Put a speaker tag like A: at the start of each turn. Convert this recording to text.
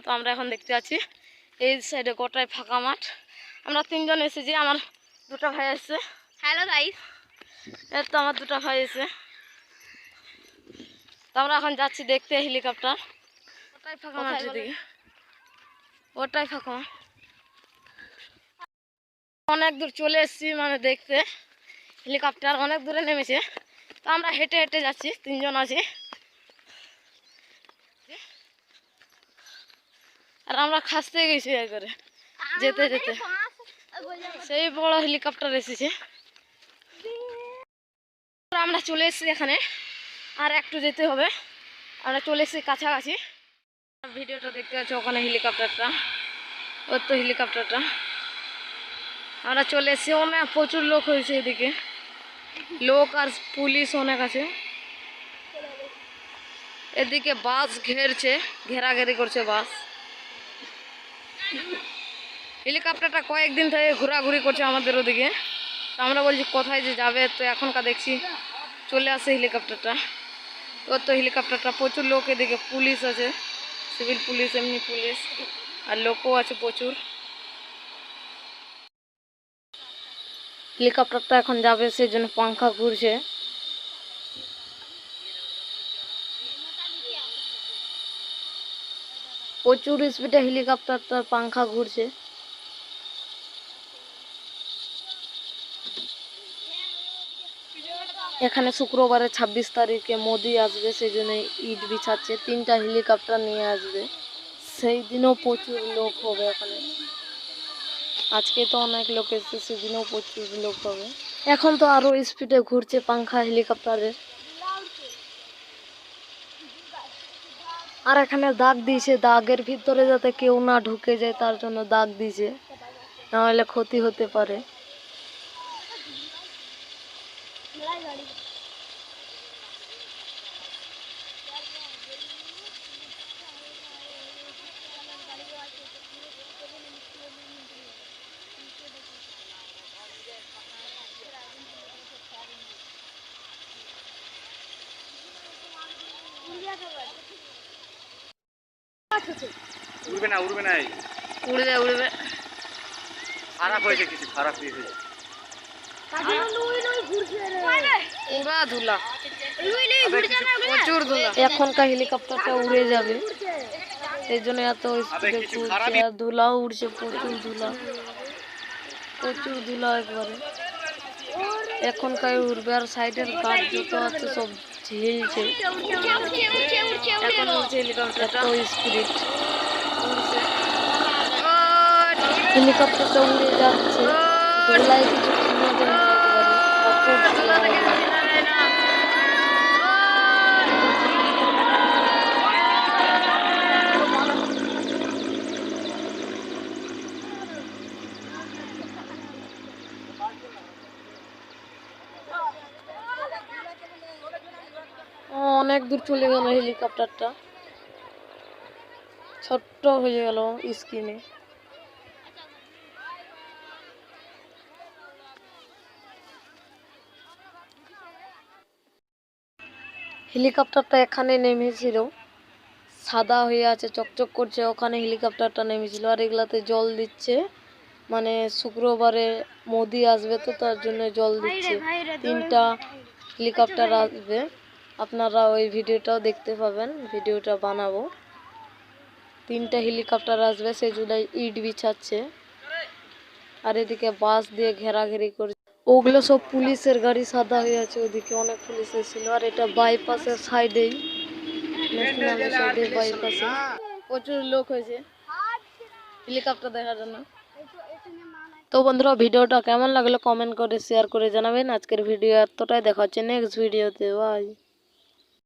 A: তো আমরা এখন দেখতে আছি এই সাইডে গোটায় ফাঁকা মাঠ। আমরা তিনজন এসেছি, আমার দুটো ভাই এসছে। হ্যালো গাইস, এর তো আমার দুটো ভাই এসে। তো আমরা এখন যাচ্ছি দেখতে হেলিকপ্টার। ওটাই ফাঁকা মাঠের দিকে, ওটাই ফাঁকা মাঠ। অনেক দূর চলে এসেছি মানে দেখতে হেলিকপ্টার, অনেক দূরে নেমেছে। তো আমরা হেঁটে হেঁটে যাচ্ছি, তিনজন আছি। আর আমরা খাসতে গেছি একবারে যেতে যেতে, সেই বড় হেলিকপ্টার এসেছে। আমরা চলে এসেছি এখানে, আর একটু যেতে হবে। আমরা চলে এসেছি কাছাকাছি। ভিডিওটা দেখতে পাচ্ছি ওখানে হেলিকপ্টারটা, ওর তো হেলিকপ্টারটা। আমরা চলে এসেছি, অনেক প্রচুর লোক হয়েছে এদিকে, লোক আর পুলিশ অনেক আছে। এদিকে বাস ঘেরছে, ঘেরাঘেরি করছে বাস। হেলিকপ্টারটা কয়েকদিন থেকে ঘোরাঘুরি করছে আমাদের ওদিকে। তো আমরা বলছি কোথায় যে যাবে, তো এখনকার দেখছি চলে আসে হেলিকপ্টারটা। ওর তো হেলিকপ্টারটা, প্রচুর লোক এদিকে, পুলিশ আছে, সিভিল পুলিশ, এমনি পুলিশ, আর লোকও আছে প্রচুর। হেলিকপ্টারটা এখন যাবে, সেই জন্য পাংখা ঘুরছে। প্রচুর স্পিডে হেলিকপ্টারটার পাংখা ঘুরছে। এখানে শুক্রবারে 26 তারিখে মোদি আসবে, সেই জন্য ইট বিছাচ্ছে, 3টা হেলিকপ্টার নিয়ে আসবে। সেই দিনও প্রচুর লোক হবে এখানে। আজকে তো অনেক লোক এসেছে, সেদিনও প্রচুর লোক হবে। এখন তো আরো স্পিডে ঘুরছে পাংখা হেলিকপ্টারের। আর এখানে দাগ দিয়েছে, দাগের ভিতরে যাতে কেউ না ঢুকে যায় তার জন্য দাগ দিয়েছে, নাহলে ক্ষতি হতে পারে।
B: উড়বে না, উড়বে না,
A: উড়বে উড়বে।
B: খারাপ হয়েছে, কিছু খারাপ হয়েছে।
A: এখনকার হেলিকপ্টারটা উড়ে যাবে, এই জন্য এত স্পিডে ঘুরছে। আর ধুলাও উড়ছে, প্রচুর ধুলা, প্রচুর ধুলা একবারে। এখনকার উড়বে। আর সাইডের গাছ যত আছে সব ঝিলছে। এখন উড়ছে হেলিকপ্টারটা, এত স্পিড হেলিকপ্টারটা উড়ে যাচ্ছে। ধুলায় কিছু চিনা যায় না একবারে, এত ধুলা। অনেক দূর চলে গেল হেলিকপ্টারটা, ছোট্ট হয়ে গেল স্ক্রিনে। হেলিকপ্টারটা এখানে নেমেছিল, সাদা হয়ে আছে, চকচক করছে। ওখানে হেলিকপ্টারটা নেমেছিল। আর এগুলাতে জল দিচ্ছে, মানে শুক্রবারে মোদি আসবে, তো তার জন্য জল দিচ্ছে। 3টা হেলিকপ্টার আসবে, আপনারা ওই ভিডিওটাও দেখতে পাবেন, ভিডিওটা বানাবো। 3টা হেলিকপ্টার আসবে, সেই জন্য ইট বিছাচ্ছে। আর এদিকে বাস দিয়ে ঘেরাঘেরি করছে। ওগুলো সব পুলিশের গাড়ি, সাদা হয়ে আছে, ওদিকে অনেক পুলিশ এসেছিল। আর এটা বাইপাসের সাইডেই, ন্যাশনাল সাইডে বাইপাসে প্রচুর লোক হয়েছে হেলিকপ্টার দেখার জন্য। তো বন্ধুরা, ভিডিওটা কেমন লাগলো কমেন্ট করে শেয়ার করে জানাবেন। আজকের ভিডিও এতটাই, দেখা হচ্ছে নেক্সট ভিডিওতে। বাই।